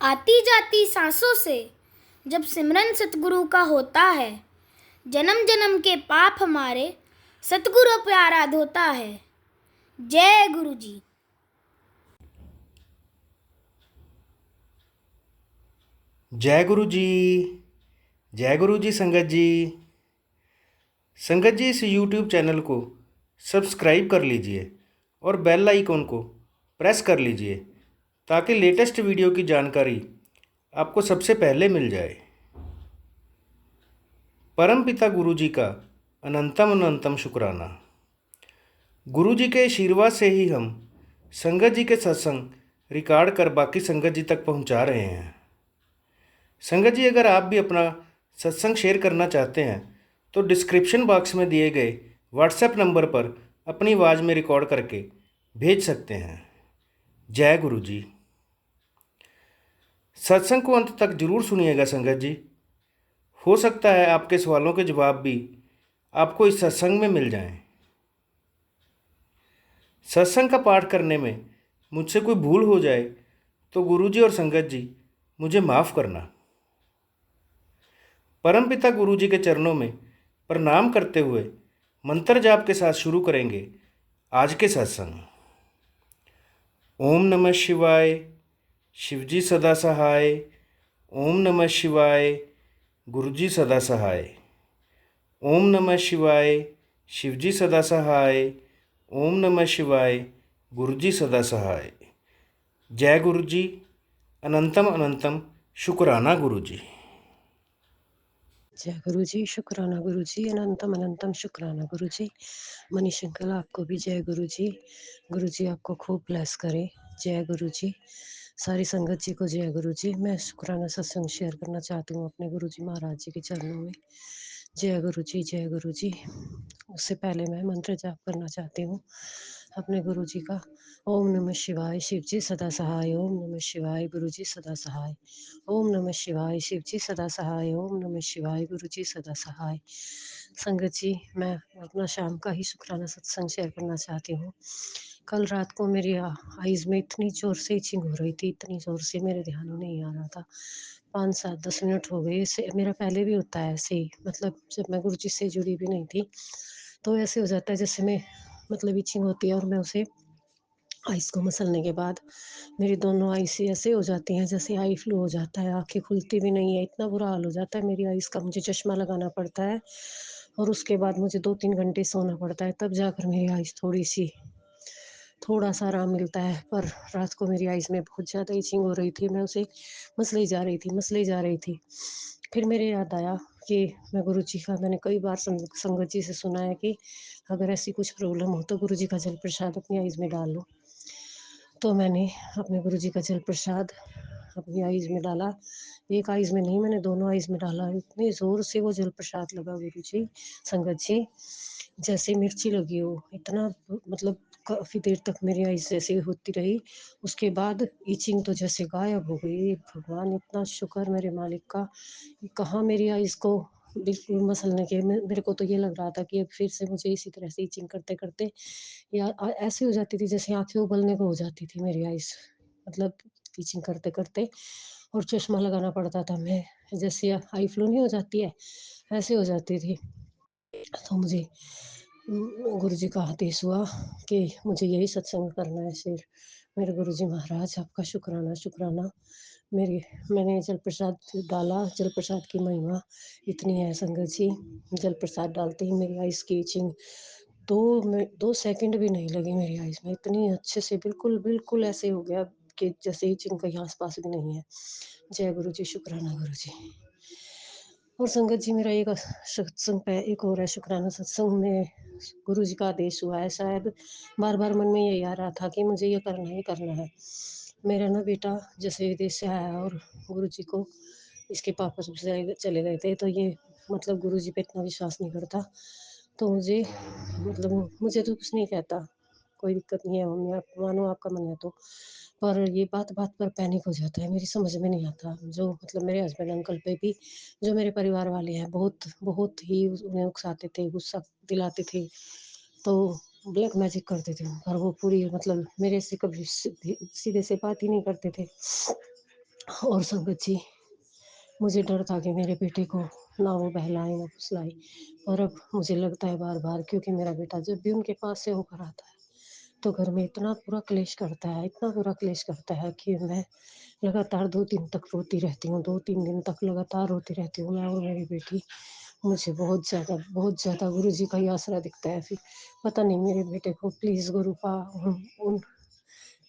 आती जाती सांसों से जब सिमरन सतगुरु का होता है, जन्म जन्म के पाप हमारे सतगुरु प्यारा धोता है। जय गुरु जी। जय गुरु जी। जय गुरु जी। संगत जी, इस YouTube चैनल को सब्सक्राइब कर लीजिए और बेल आइकॉन को प्रेस कर लीजिए ताकि लेटेस्ट वीडियो की जानकारी आपको सबसे पहले मिल जाए। परम पिता गुरु जी का अनंतम अनंतम शुक्राना। गुरु जी के आशीर्वाद से ही हम संगत जी के सत्संग रिकॉर्ड कर बाकी संगत जी तक पहुंचा रहे हैं। संगत जी, अगर आप भी अपना सत्संग शेयर करना चाहते हैं तो डिस्क्रिप्शन बॉक्स में दिए गए व्हाट्सएप नंबर पर अपनी आवाज़ में रिकॉर्ड करके भेज सकते हैं। जय गुरु जी। सत्संग को अंत तक जरूर सुनिएगा संगत जी। हो सकता है आपके सवालों के जवाब भी आपको इस सत्संग में मिल जाएं। सत्संग का पाठ करने में मुझसे कोई भूल हो जाए तो गुरु जी और संगत जी मुझे माफ़ करना। परमपिता गुरु जी के चरणों में प्रणाम करते हुए मंत्र जाप के साथ शुरू करेंगे आज के सत्संग। ओम नमः शिवाय। शिवजी सदा सहाय। ओम नमः शिवाय। गुरुजी सदा सहाय। ओम नमः शिवाय। शिवजी सदा सहाय। ओम नमः शिवाय। गुरुजी सदा सहाय। जय गुरु जी। अनंतम अनंतम शुक्राना गुरु जी। जय गुरु जी। शुक्राना गुरु जी। अनंतम अनंतम शुक्राना गुरु जी। मनीष अंकल, आपको भी जय गुरु जी। गुरु जी आपको खूब ब्लेस करे। जय गुरु जी। सारी संगत जी को जय गुरु जी। मैं शुक्राना सत्संग शेयर करना चाहती हूँ अपने गुरु जी महाराज जी के चरणों में। जय गुरु जी। जय गुरु जी। उससे पहले मैं मंत्र जाप करना चाहती हूँ अपने गुरु जी का। ओम नमः शिवाय। शिव जी सदा सहाय। ओम नमः शिवाय। गुरु जी सदा सहाय। ओम नमः शिवाय। शिव जी सदा सहाय। ओम नमः शिवाय। गुरु जी सदा सहाय। संगत जी, मैं अपना शाम का ही शुक्राना सत्संग शेयर करना चाहती हूँ। कल रात को मेरी आईज में इतनी ज़ोर से इचिंग हो रही थी, इतनी ज़ोर से मेरे ध्यान में नहीं आ रहा था। 5 7 10 मिनट हो गए। इससे मेरा पहले भी होता है ऐसे ही, मतलब जब मैं गुरु जी से जुड़ी भी नहीं थी तो ऐसे हो जाता है जैसे मैं, मतलब इचिंग होती है और मैं उसे आइस को मसलने के बाद मेरी दोनों आइस ऐसे हो जाती हैं जैसे आई फ्लू हो जाता है, आंखें खुलती भी नहीं है, इतना बुरा हाल हो जाता है मेरी आइस का। मुझे चश्मा लगाना पड़ता है और उसके बाद मुझे 2 3 घंटे सोना पड़ता है, तब जाकर मेरी आइस थोड़ा सा आराम मिलता है। पर रात को मेरी आइस में बहुत ज़्यादा इचिंग हो रही थी, मैं उसे मसले जा रही थी। फिर मेरे याद आया कि मैं गुरु जी का, मैंने कई बार संगत जी से सुना है कि अगर ऐसी कुछ प्रॉब्लम हो तो गुरु जी का जल प्रसाद अपनी आइस में डाल लो। तो मैंने अपने गुरु जी का जल प्रसाद अपनी आइज़ में डाला। एक आइज़ में नहीं, मैंने दोनों आइज़ में डाला। इतनी ज़ोर से वो जल प्रसाद लगा गुरु जी, संगत जी, जैसे मिर्ची लगी हो। इतना मतलब काफ़ी देर तक मेरी आइज़ ऐसे होती रही। उसके बाद इचिंग तो जैसे गायब हो गई। भगवान, इतना शुक्र मेरे मालिक का। कहाँ मेरी आइज़ को बिल्कुल मसलने के, मेरे को तो ये लग रहा था कि अब फिर से मुझे इसी तरह से इचिंग करते-करते या ऐसी हो जाती थी जैसे आँखें उबलने को हो जाती थी मेरी आइज़, मतलब टीचिंग करते-करते, और चश्मा लगाना पड़ता था। मैं जैसे आई फ्लू नहीं हो जाती है, ऐसे हो जाती थी। तो मुझे गुरुजी का आदेश हुआ कि मुझे यही सत्संग करना है सिर्फ। मेरे गुरुजी महाराज, आपका शुक्राना शुक्राना। मेरी मैंने जल प्रसाद डाला। जल प्रसाद की महिमा इतनी है संगत जी। जल प्रसाद डालते ही मेरी आइज़ की इचिंग 2 सेकंड भी नहीं लगी मेरी आइज़ में, इतनी अच्छे से बिल्कुल, बिल्कुल ऐसे हो गया कि जैसे इचिंग कहीं आस-पास भी नहीं है। जय गुरु जी। शुक्राना गुरु जी। और संगत जी, मेरा एक सत्संग पे एक और है शुक्राना सत्संग में। गुरु जी का आदेश हुआ है शायद। बार-बार मन में यही आ रहा था कि मुझे ये करना ही करना है। मेरा ना बेटा जैसे विदेश से आया और गुरु जी को इसके पापा जब से चले गए थे, तो ये मतलब गुरु जी पे इतना विश्वास नहीं करता। तो मुझे तो कुछ नहीं कहता, कोई दिक्कत नहीं है मम्मी, आप मानो आपका मन है तो। पर ये बात-बात पर पैनिक हो जाता है, मेरी समझ में नहीं आता। जो मतलब मेरे हस्बैंड अंकल पे भी, जो मेरे परिवार वाले हैं, बहुत बहुत ही उन्हें उकसाते थे, गुस्सा दिलाते थे, तो ब्लैक मैजिक करते थे। और वो पूरी मतलब मेरे से कभी सीधे से बात ही नहीं करते थे। और संगत जी, मुझे डर था कि मेरे बेटे को ना वो बहलाए ना फुसलाए, और अब मुझे लगता है बार-बार, क्योंकि मेरा बेटा जब भी उनके पास से होकर आता है, तो घर में इतना बुरा क्लेश करता है, इतना बुरा क्लेश करता है कि मैं लगातार 2 दिन तक रोती रहती हूँ, 2-3 दिन तक लगातार रोती रहती हूँ मैं और मेरी बेटी। मुझे बहुत ज़्यादा गुरुजी का ही आसरा दिखता है फिर। पता नहीं मेरे बेटे को प्लीज़ गुरुपा उन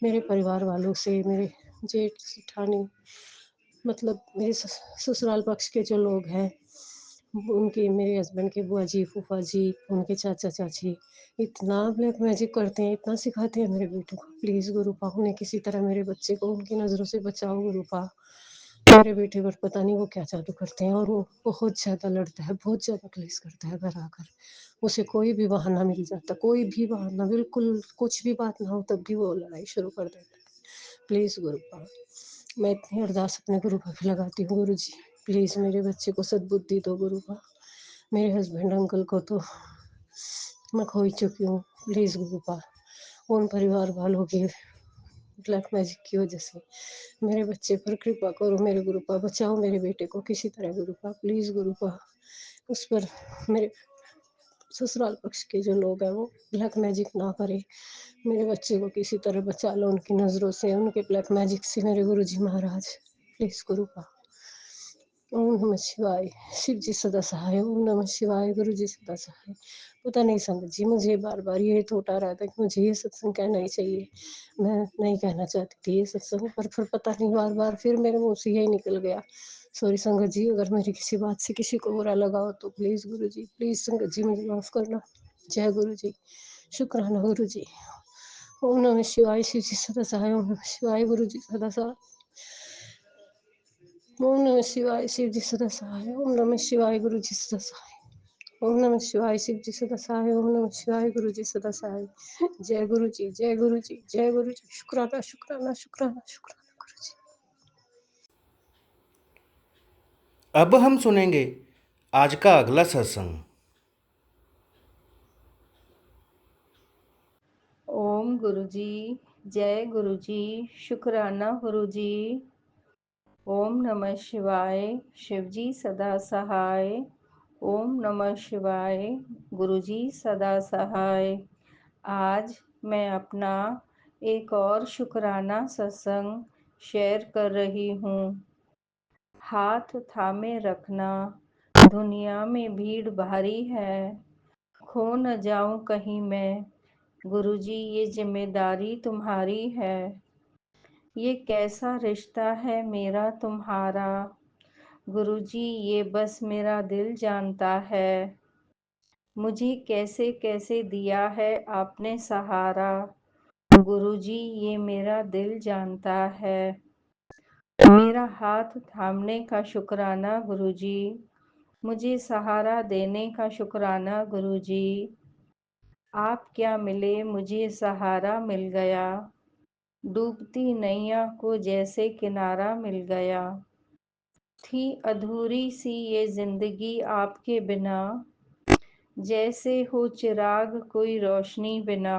मेरे परिवार वालों से, मेरे जेठ-जेठानी, मतलब मेरे ससुराल पक्ष के जो लोग हैं, उनके, मेरे हस्बैंड के बुआ जी, फूफा जी, उनके चाचा-चाची इतना ब्लैक मैजिक करते हैं, इतना सिखाते हैं मेरे बेटे को। प्लीज़ गुरुपा उन्हें किसी तरह मेरे बच्चे को उनकी नज़रों से बचाओ गुरुपा। मेरे बेटे पर पता नहीं वो क्या जादू करते हैं, और वो बहुत ज़्यादा लड़ता है, बहुत ज़्यादा क्लेश करता है घर आकर। उसे कोई भी बहाना मिल जाता, कोई भी बहाना, बिल्कुल कुछ भी बात ना हो तब भी वो लड़ाई शुरू कर देता है। प्लीज़ गुरुपा, मैं इतनी अरदास अपने गुरुपा पे लगाती हूँ, गुरुजी प्लीज़ मेरे बच्चे को सद्बुद्धि दो गुरुपा। मेरे हस्बैंड अंकल को तो मैं खो ही चुकी हूँ, प्लीज़ गुरुपा उन परिवार वालों की ब्लैक मैजिक की वजह से मेरे बच्चे पर कृपा करो मेरे गुरुपा, बचाओ मेरे बेटे को किसी तरह गुरुपा, प्लीज़ गुरुपा। उस पर मेरे ससुराल पक्ष के जो लोग हैं वो ब्लैक मैजिक ना करें, मेरे बच्चे को किसी तरह बचा लो उनकी नज़रों से, उनके ब्लैक मैजिक से मेरे गुरुजी महाराज, प्लीज़ गुरुपा। ओम नमः शिवाय, शिव जी सदा सहाय, ओम नमः शिवाय, गुरु जी सदा सहाय। पता नहीं संगत जी, मुझे बार-बार ये थॉट आ रहा था कि मुझे ये सत्संग कहना ही चाहिए। मैं नहीं कहना चाहती थी ये सत्संग, पर फिर पता नहीं बार-बार फिर मेरे मुँह से यही निकल गया। सॉरी संगत जी, अगर मेरी किसी बात से किसी को बुरा लगा हो तो प्लीज़ गुरु जी, प्लीज़ संगत जी मुझे माफ़ करना। जय गुरु जी, शुक्राना गुरु जी। ओम नमः शिवाय, शिव जी सदा सहाय, ओम नमः शिवाय, गुरु जी सदा सहाय। ओम नमः शिवाय, शिव जी सदा सहाय, ओम नमः शिवाय, गुरु जी सदा सहाय। ओम नमः शिवाय, शिव जी सदा सहाय, ओम नमः शिवाय, गुरु जी सदा सहाय। जय गुरु जी, जय गुरु जी, जय गुरु जी। शुक्राना, शुक्राना, शुक्राना, शुक्राना गुरु जी। अब हम सुनेंगे आज का अगला सत्संग। ओम गुरुजी, जय गुरुजी, शुक्राना गुरुजी। ओम नमः शिवाय, शिवजी सदा सहाय। ओम नमः शिवाय, गुरुजी सदा सहाय। आज मैं अपना एक और शुक्राना सत्संग शेयर कर रही हूँ। हाथ थामे रखना, दुनिया में भीड़ भारी है, खो न जाऊं कहीं मैं, गुरुजी ये जिम्मेदारी तुम्हारी है। ये कैसा रिश्ता है मेरा तुम्हारा, गुरुजी ये बस मेरा दिल जानता है। मुझे कैसे कैसे दिया है आपने सहारा, गुरुजी ये मेरा दिल जानता है। मेरा हाथ थामने का शुक्राना गुरुजी, मुझे सहारा देने का शुक्राना गुरुजी। आप क्या मिले मुझे सहारा मिल गया, डूबती नैया को जैसे किनारा मिल गया। थी अधूरी सी ये जिंदगी आपके बिना, जैसे हो चिराग कोई रोशनी बिना।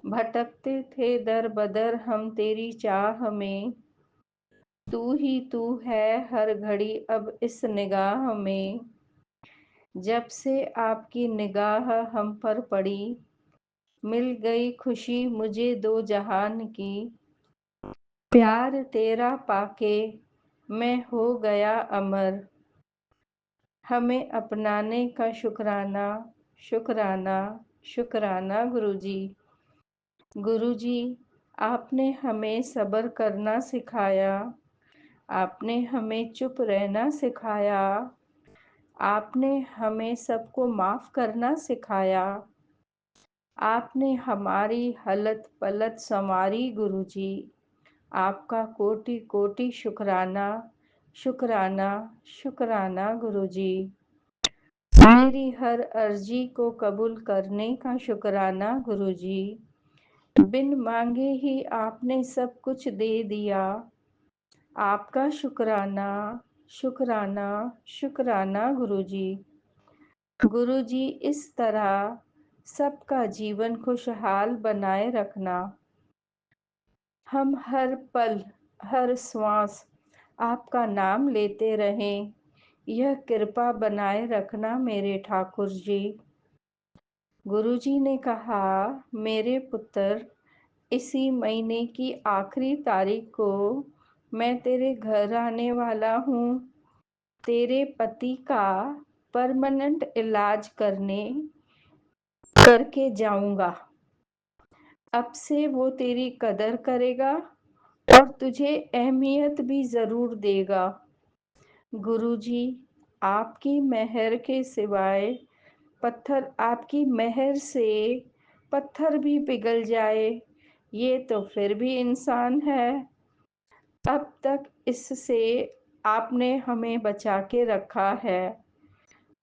भटकते थे दर बदर हम तेरी चाह में, तू ही तू है हर घड़ी अब इस निगाह में। जब से आपकी निगाह हम पर पड़ी, मिल गई खुशी मुझे दो जहान की। प्यार तेरा पाके मैं हो गया अमर, हमें अपनाने का शुक्राना, शुक्राना, शुक्राना गुरुजी। गुरुजी आपने हमें सब्र करना सिखाया, आपने हमें चुप रहना सिखाया, आपने हमें सबको माफ़ करना सिखाया। आपने हमारी हलत पलत संवारी गुरुजी, आपका कोटि कोटि शुक्राना, शुक्राना, शुक्राना गुरुजी। मेरी हर अर्जी को कबूल करने का शुक्राना गुरुजी। बिन मांगे ही आपने सब कुछ दे दिया, आपका शुक्राना, शुक्राना, शुक्राना गुरुजी। गुरुजी इस तरह सबका जीवन खुशहाल बनाए रखना। हम हर पल हर श्वास आपका नाम लेते रहें। यह कृपा बनाए रखना मेरे ठाकुर जी। गुरुजी ने कहा, मेरे पुत्र, इसी महीने की आखिरी तारीख को मैं तेरे घर आने वाला हूँ। तेरे पति का परमानेंट इलाज करके जाऊंगा। अब से वो तेरी कदर करेगा और तुझे अहमियत भी जरूर देगा। गुरुजी, आपकी मेहर के सिवाय आपकी मेहर से पत्थर भी पिघल जाए, ये तो फिर भी इंसान है। अब तक इससे आपने हमें बचा के रखा है।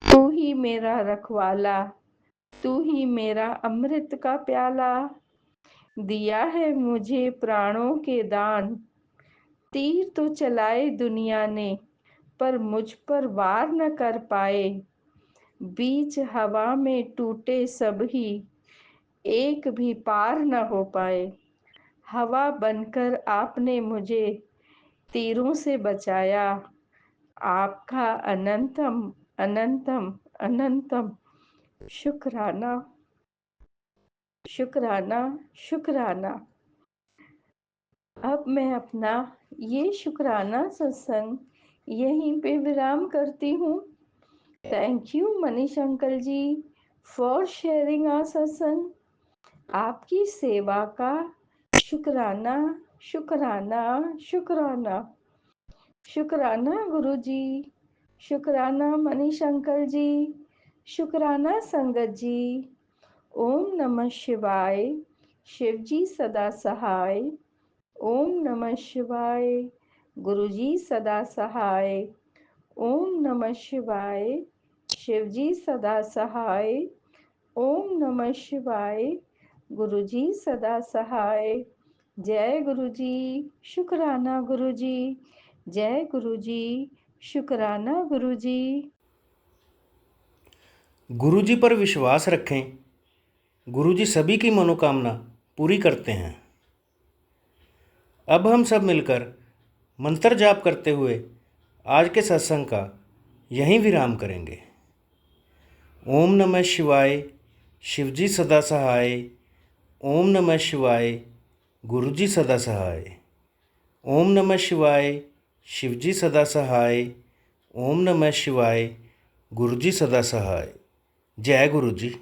तू ही मेरा रखवाला, तू ही मेरा अमृत का प्याला। दिया है मुझे प्राणों के दान। तीर तो चलाए दुनिया ने, पर मुझ पर वार न कर पाए। बीच हवा में टूटे सब ही, एक भी पार न हो पाए। हवा बनकर आपने मुझे तीरों से बचाया। आपका अनंतम अनंतम अनंतम शुक्राना, शुक्राना, शुक्राना। अब मैं अपना ये शुक्राना सत्संग यहीं पे विराम करती हूँ। Thank you Manish uncle ji for sharing our satsang. आपकी सेवा का शुक्राना, शुक्राना, शुक्राना। शुक्राना गुरुजी, शुक्राना मनीष अंकल जी, शुक्राना संगत जी। ओम नमः शिवाय। शिव जी सदा सहाय। ओम नमः शिवाय। गुरुजी सदा सहाय। ओम नमः शिवाय। शिवजी सदा सहाय। ओम नमः शिवाय। गुरुजी सदा सहाय। जय गुरुजी, शुक्राना गुरुजी। जय गुरुजी, शुक्राना गुरुजी। गुरुजी पर विश्वास रखें। गुरुजी सभी की मनोकामना पूरी करते हैं। अब हम सब मिलकर मंत्र जाप करते हुए आज के सत्संग का यहीं विराम करेंगे। ओम नमः शिवाय। शिवजी सदा सहाय। ओम नमः शिवाय। गुरुजी सदा सहाय। ओम नमः शिवाय। शिवजी सदा सहाय। ओम नमः शिवाय। गुरुजी सदा सहाय। जय गुरुजी।